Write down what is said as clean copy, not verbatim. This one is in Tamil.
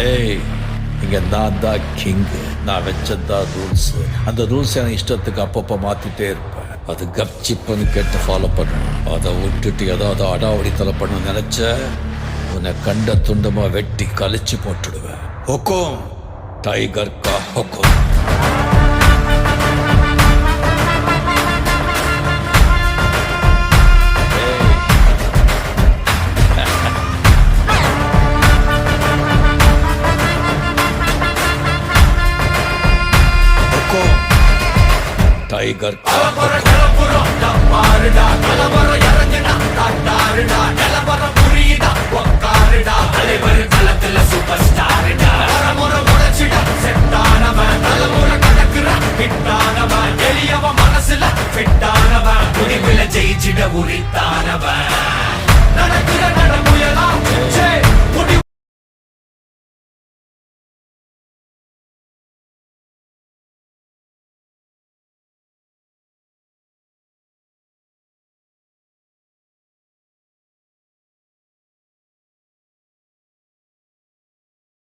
ஏய், இங்க நான் தான் கிங்கு. நான் வச்சதான் ரூல்ஸ். அந்த ரூல்ஸ் எனக்கு இஷ்டத்துக்கு அப்பப்போ மாத்திட்டே இருப்பேன். அது கப்சிப்புன்னு கேட்டு ஃபாலோ பண்ணணும். அதை விட்டுட்டு ஏதாவது அடாவடித்தலை பண்ண நினைச்ச உன்னை கண்ட துண்டமா வெட்டி கழிச்சு போட்டுடுவேன். ஹுக்கும், டைகர் கா ஹுக்கும். டைகர் கா ஹுக்கும்.